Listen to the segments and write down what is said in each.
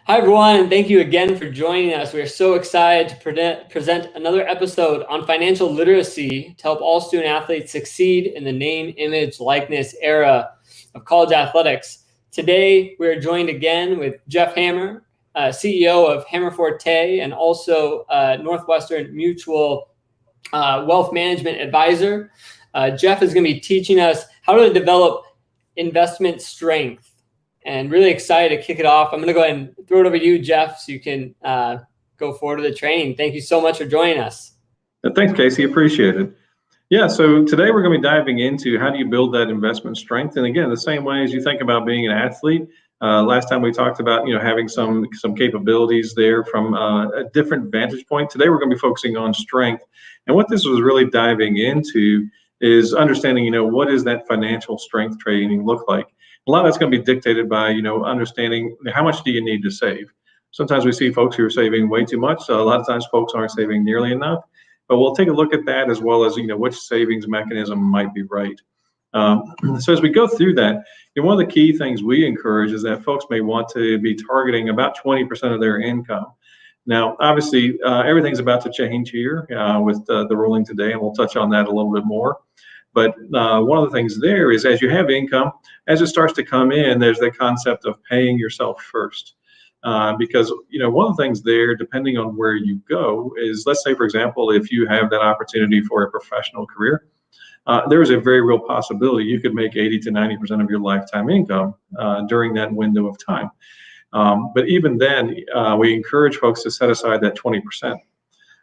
Hi, everyone, and thank you again for joining us. We are so excited to present another episode on financial literacy to help all student athletes succeed in the name, image, likeness era of college athletics. Today, we are joined again with Jeff Hammer, CEO of Hammer Forte, and also Northwestern Mutual Wealth Management Advisor. Jeff is going to be teaching us how to develop investment strength. And really excited to kick it off. I'm going to go ahead and throw it over to you, Jeff, so you can go forward to the training. Thank you so much for joining us. Thanks, Casey. Appreciate it. Yeah, so today we're going to be diving into how do you build that investment strength. And again, the same way as you think about being an athlete. Last time we talked about having some capabilities there from a different vantage point. Today we're going to be focusing on strength. And what this was really diving into is understanding what does that financial strength training look like. A lot of that's going to be dictated by, understanding how much do you need to save. Sometimes we see folks who are saving way too much. So a lot of times folks aren't saving nearly enough. But we'll take a look at that as well as, which savings mechanism might be right. So as we go through that, one of the key things we encourage is that folks may want to be targeting about 20% of their income. Now, obviously, everything's about to change here with the ruling today, and we'll touch on that a little bit more. But one of the things there is as you have income, as it starts to come in, there's the concept of paying yourself first. Because, one of the things there, depending on where you go, is let's say, for example, if you have that opportunity for a professional career, there is a very real possibility you could make 80 to 90% of your lifetime income during that window of time. But even then, we encourage folks to set aside that 20%.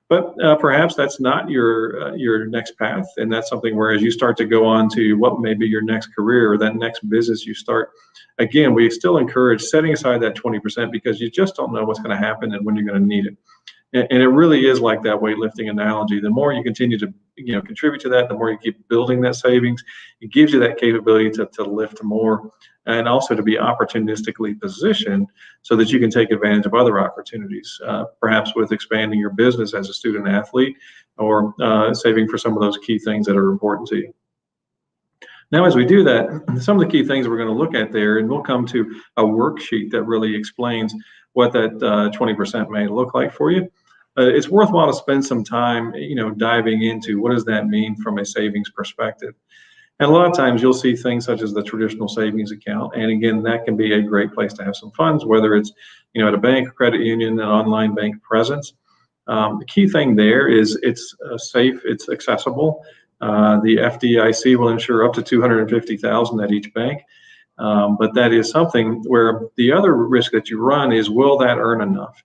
But perhaps that's not your next path, and that's something where as you start to go on to what may be your next career or that next business you start, again, we still encourage setting aside that 20% because you just don't know what's going to happen and when you're going to need it. And it really is like that weightlifting analogy. The more you continue to contribute to that, the more you keep building that savings, it gives you that capability to lift more and also to be opportunistically positioned so that you can take advantage of other opportunities, perhaps with expanding your business as a student athlete or saving for some of those key things that are important to you. Now, as we do that, some of the key things we're going to look at there, and we'll come to a worksheet that really explains what that 20% may look like for you. It's worthwhile to spend some time, diving into what does that mean from a savings perspective. And a lot of times you'll see things such as the traditional savings account. And again, that can be a great place to have some funds, whether it's, at a bank, a credit union, an online bank presence. The key thing there is it's safe, it's accessible. The FDIC will insure up to $250,000 at each bank. But that is something where the other risk that you run is, will that earn enough?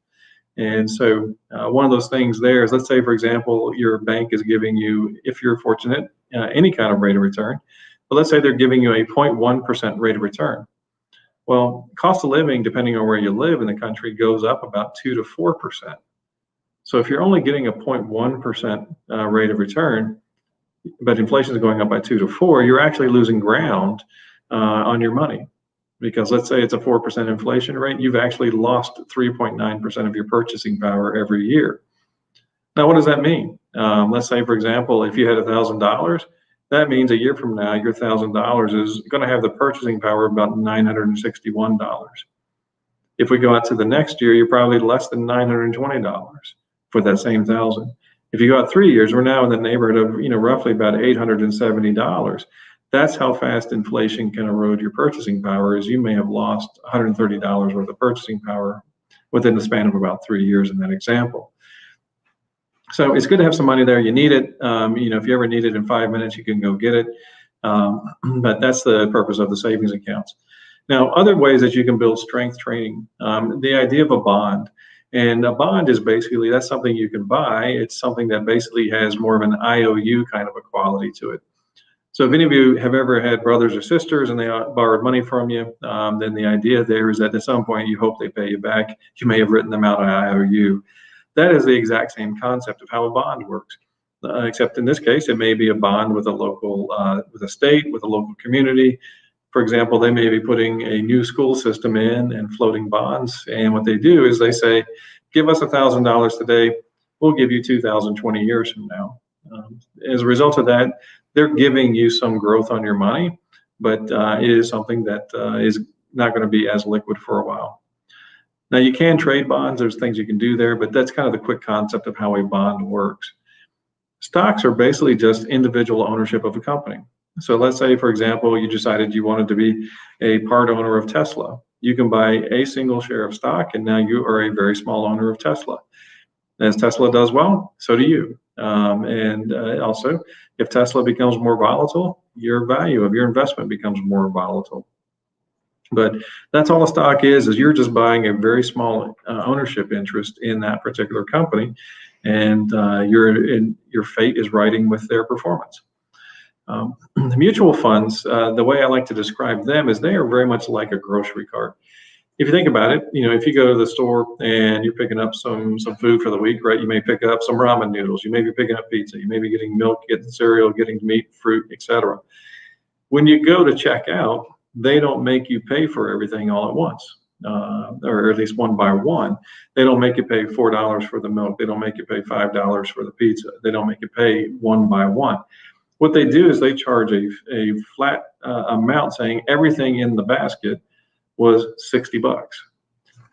And so one of those things there is, let's say, for example, your bank is giving you, if you're fortunate, any kind of rate of return. But let's say they're giving you a 0.1% rate of return. Well, cost of living, depending on where you live in the country, goes up about 2 to 4%. So if you're only getting a 0.1% rate of return, but inflation is going up by 2 to 4, you're actually losing ground on your money. Because let's say it's a 4% inflation rate, you've actually lost 3.9% of your purchasing power every year. Now, what does that mean? Let's say, for example, if you had $1,000, that means a year from now, your $1,000 is going to have the purchasing power of about $961. If we go out to the next year, you're probably less than $920 for that same $1,000. If you go out 3 years, we're now in the neighborhood of roughly about $870. That's how fast inflation can erode your purchasing power, is you may have lost $130 worth of purchasing power within the span of about 3 years in that example. So it's good to have some money there. You need it. If you ever need it in 5 minutes, you can go get it. But that's the purpose of the savings accounts. Now, other ways that you can build strength training, the idea of a bond. And a bond is basically, that's something you can buy. It's something that basically has more of an IOU kind of a quality to it. So if any of you have ever had brothers or sisters and they borrowed money from you, then the idea there is that at some point you hope they pay you back. You may have written them out on IOU. That is the exact same concept of how a bond works, except in this case, it may be a bond with a local, with a state, with a local community. For example, they may be putting a new school system in and floating bonds. And what they do is they say, give us $1,000 today, we'll give you $2,000 20 years from now. As a result of that, they're giving you some growth on your money, but it is something that is not going to be as liquid for a while. Now you can trade bonds, there's things you can do there, but that's kind of the quick concept of how a bond works. Stocks are basically just individual ownership of a company. So let's say, for example, you decided you wanted to be a part owner of Tesla. You can buy a single share of stock, and now you are a very small owner of Tesla. As Tesla does well, so do you. Also, if Tesla becomes more volatile, your value of your investment becomes more volatile. But that's all a stock is you're just buying a very small ownership interest in that particular company, and your fate is riding with their performance. The mutual funds, the way I like to describe them is they are very much like a grocery cart. If you think about it, if you go to the store and you're picking up some food for the week, right? You may pick up some ramen noodles, you may be picking up pizza, you may be getting milk, getting cereal, getting meat, fruit, etc. When you go to check out, they don't make you pay for everything all at once, or at least one by one. They don't make you pay $4 for the milk. They don't make you pay $5 for the pizza. They don't make you pay one by one. What they do is they charge a flat amount saying everything in the basket was $60.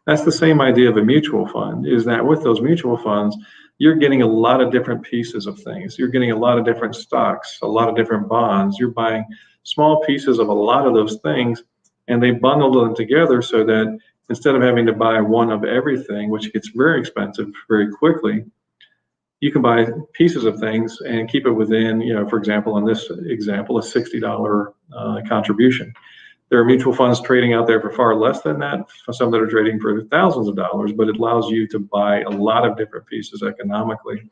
That's the same idea of a mutual fund, is that with those mutual funds, you're getting a lot of different pieces of things. You're getting a lot of different stocks, a lot of different bonds. You're buying small pieces of a lot of those things, and they bundle them together so that instead of having to buy one of everything, which gets very expensive very quickly, you can buy pieces of things and keep it within, for example, in this example, a $60 contribution. There are mutual funds trading out there for far less than that, some that are trading for thousands of dollars, but it allows you to buy a lot of different pieces economically.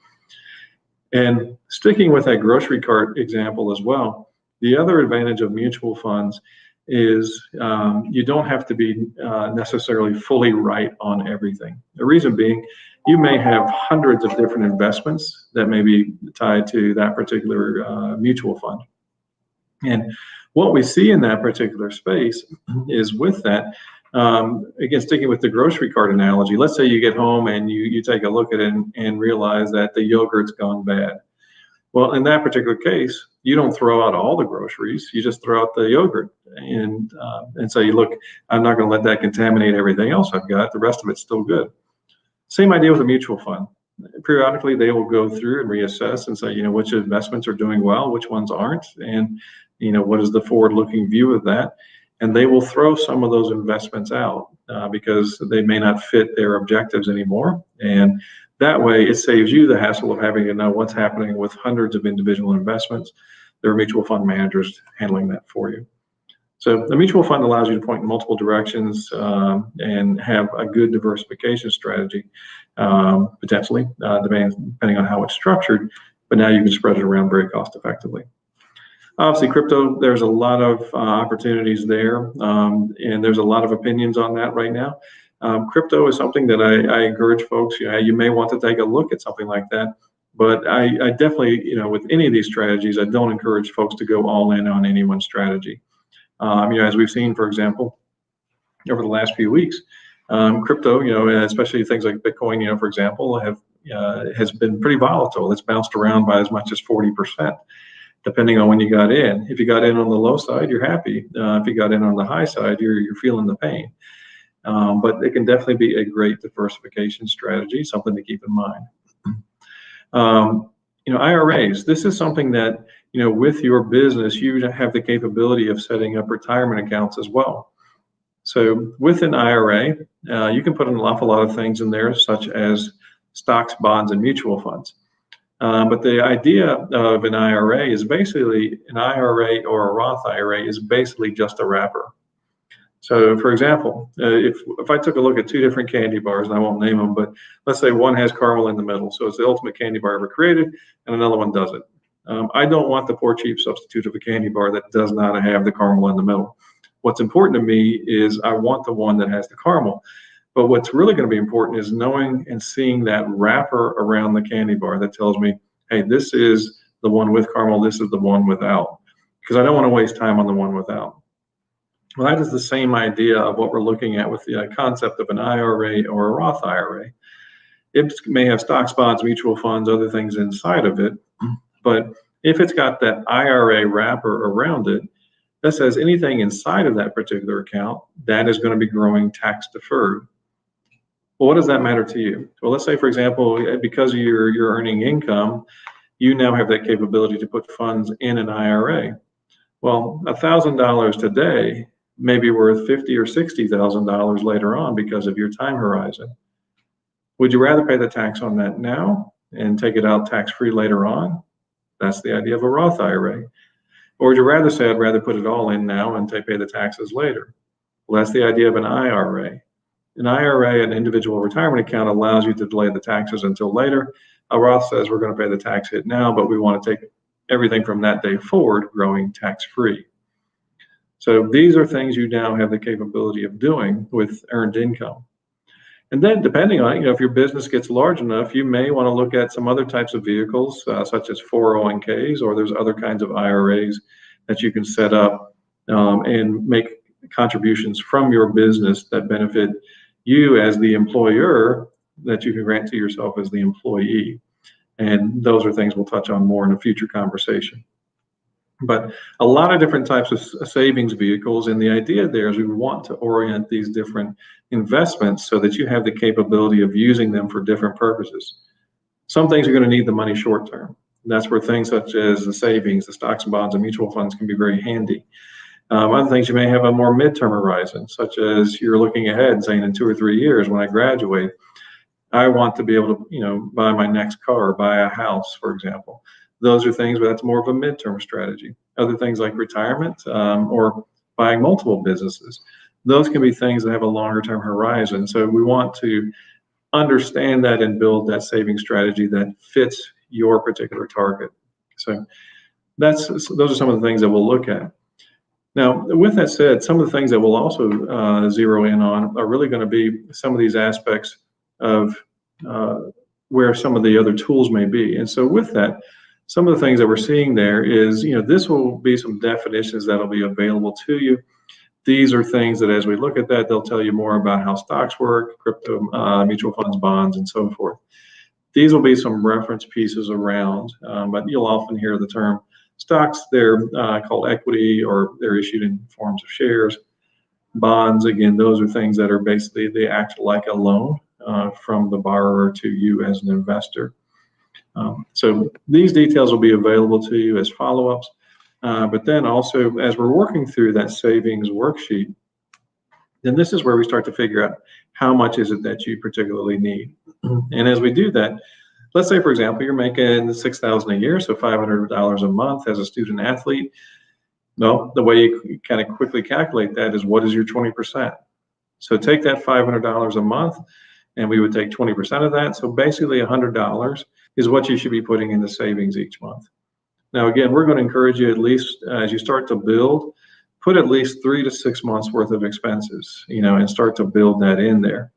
And sticking with that grocery cart example as well, the other advantage of mutual funds is you don't have to be necessarily fully right on everything. The reason being, you may have hundreds of different investments that may be tied to that particular mutual fund. And what we see in that particular space is with that, again, sticking with the grocery cart analogy, let's say you get home and you take a look at it and realize that the yogurt's gone bad. Well, in that particular case, you don't throw out all the groceries, you just throw out the yogurt and say, look, I'm not going to let that contaminate everything else I've got. The rest of it's still good. Same idea with a mutual fund. Periodically, they will go through and reassess and say, which investments are doing well, which ones aren't, and what is the forward-looking view of that? And they will throw some of those investments out because they may not fit their objectives anymore. And that way, it saves you the hassle of having to know what's happening with hundreds of individual investments. There are mutual fund managers handling that for you. So the mutual fund allows you to point in multiple directions and have a good diversification strategy, potentially, depending on how it's structured. But now you can spread it around very cost effectively. Obviously, crypto, there's a lot of opportunities there, and there's a lot of opinions on that right now. Crypto is something that I encourage folks, you may want to take a look at something like that. But I definitely, with any of these strategies, I don't encourage folks to go all in on any one strategy. As we've seen, for example, over the last few weeks, crypto, especially things like Bitcoin, for example, has been pretty volatile. It's bounced around by as much as 40%, depending on when you got in. If you got in on the low side, you're happy. If you got in on the high side, you're feeling the pain. But it can definitely be a great diversification strategy, something to keep in mind. IRAs, this is something that, with your business, you have the capability of setting up retirement accounts as well. So with an IRA, you can put an awful lot of things in there, such as stocks, bonds, and mutual funds. But the idea of an IRA is basically an IRA or a Roth IRA is basically just a wrapper. So, for example, if I took a look at two different candy bars, and I won't name them, but let's say one has caramel in the middle, so it's the ultimate candy bar ever created, and another one doesn't. I don't want the poor cheap substitute of a candy bar that does not have the caramel in the middle. What's important to me is I want the one that has the caramel. But what's really going to be important is knowing and seeing that wrapper around the candy bar that tells me, hey, this is the one with caramel, this is the one without, because I don't want to waste time on the one without. Well, that is the same idea of what we're looking at with the concept of an IRA or a Roth IRA. It may have stocks, bonds, mutual funds, other things inside of it, but if it's got that IRA wrapper around it, that says anything inside of that particular account, that is going to be growing tax deferred. Well, what does that matter to you? Well, let's say, for example, because of your earning income, you now have that capability to put funds in an IRA. Well, $1,000 today may be worth $50,000 or $60,000 later on because of your time horizon. Would you rather pay the tax on that now and take it out tax-free later on? That's the idea of a Roth IRA. Or would you rather say, I'd rather put it all in now and pay the taxes later? Well, that's the idea of an IRA. An IRA, an individual retirement account, allows you to delay the taxes until later. A Roth says we're going to pay the tax hit now, but we want to take everything from that day forward growing tax-free. So these are things you now have the capability of doing with earned income. And then depending on, if your business gets large enough, you may want to look at some other types of vehicles, such as 401ks, or there's other kinds of IRAs that you can set up and make contributions from your business that benefit you as the employer that you can grant to yourself as the employee. And those are things we'll touch on more in a future conversation. But a lot of different types of savings vehicles, and the idea there is we want to orient these different investments so that you have the capability of using them for different purposes. Some things are going to need the money short term. That's where things such as the savings, the stocks and bonds and mutual funds can be very handy. Other things you may have a more midterm horizon, such as you're looking ahead and saying in 2 or 3 years when I graduate, I want to be able to, buy my next car or buy a house, for example. Those are things, but that's more of a midterm strategy. Other things like retirement or buying multiple businesses, those can be things that have a longer term horizon. So we want to understand that and build that saving strategy that fits your particular target. So those are some of the things that we'll look at. Now, with that said, some of the things that we'll also zero in on are really going to be some of these aspects of where some of the other tools may be. And so with that, some of the things that we're seeing there is, this will be some definitions that'll be available to you. These are things that as we look at that, they'll tell you more about how stocks work, crypto, mutual funds, bonds, and so forth. These will be some reference pieces around, but you'll often hear the term stocks. They're called equity, or they're issued in forms of shares. Bonds, again, those are things that are basically, they act like a loan from the borrower to you as an investor. So these details will be available to you as follow-ups. But then also, as we're working through that savings worksheet, then this is where we start to figure out how much is it that you particularly need. And as we do that, let's say, for example, you're making $6,000 a year, so $500 a month as a student athlete. Well, the way you kind of quickly calculate that is, what is your 20%? So take that $500 a month, and we would take 20% of that. So basically $100 is what you should be putting into savings each month. Now, again, we're going to encourage you, at least as you start to build, put at least 3 to 6 months worth of expenses, and start to build that in there.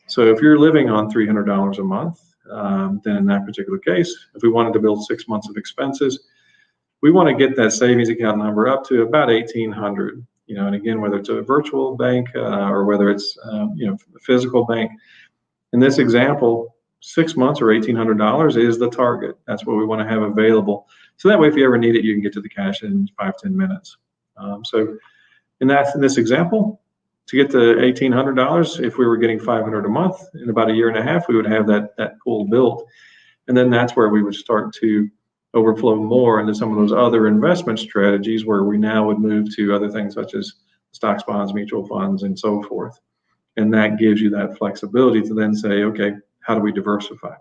So if you're living on $300 a month, then in that particular case, if we wanted to build 6 months of expenses, we want to get that savings account number up to about $1,800. And again, whether it's a virtual bank or whether it's a physical bank. In this example, 6 months or $1,800 is the target. That's what we want to have available. So that way, if you ever need it, you can get to the cash in 5-10 minutes. So in this example, to get to $1,800, if we were getting $500 a month, in about 1.5 years, we would have that pool built. And then that's where we would start to overflow more into some of those other investment strategies, where we now would move to other things such as stocks, bonds, mutual funds, and so forth. And that gives you that flexibility to then say, okay, how do we diversify?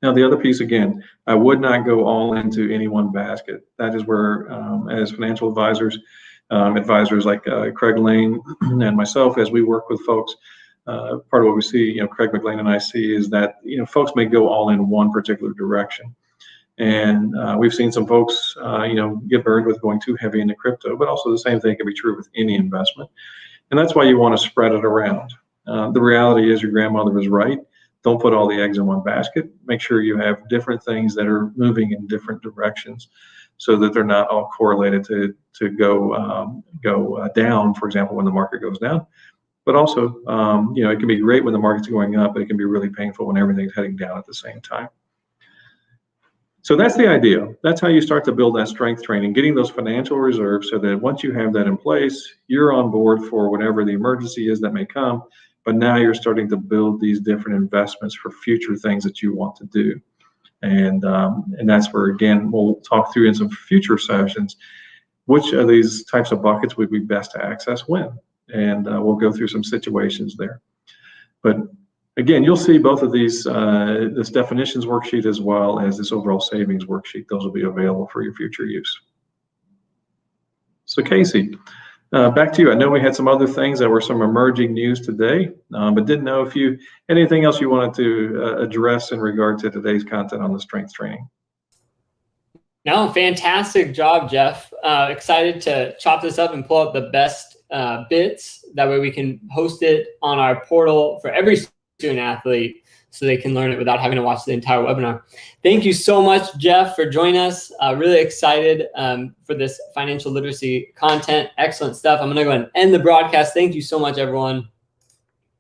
Now, the other piece, again, I would not go all into any one basket. That is where, as financial advisors, advisors like Craig Lane and myself, as we work with folks, part of what we see, Craig McLean and I see, is that, folks may go all in one particular direction. And we've seen some folks, get burned with going too heavy into crypto, but also the same thing can be true with any investment. And that's why you want to spread it around. The reality is, your grandmother was right. Don't put all the eggs in one basket. Make sure you have different things that are moving in different directions, so that they're not all correlated to go down, for example, when the market goes down. But also, it can be great when the market's going up, but it can be really painful when everything's heading down at the same time. So that's the idea. That's how you start to build that strength training, getting those financial reserves, so that once you have that in place, you're on board for whatever the emergency is that may come. but now you're starting to build these different investments for future things that you want to do. And that's where, again, we'll talk through in some future sessions, which of these types of buckets would be best to access when. And we'll go through some situations there. But again, you'll see both of these, this definitions worksheet as well as this overall savings worksheet. Those will be available for your future use. So Casey, back to you. I know we had some other things that were some emerging news today, but didn't know if you anything else you wanted to address in regard to today's content on the strength training. No, fantastic job, Jeff. Excited to chop this up and pull out the best bits. That way we can host it on our portal for every student athlete so they can learn it without having to watch the entire webinar. Thank you so much, Jeff, for joining us. Really excited for this financial literacy content. Excellent stuff. I'm going to go ahead and end the broadcast. Thank you so much, everyone.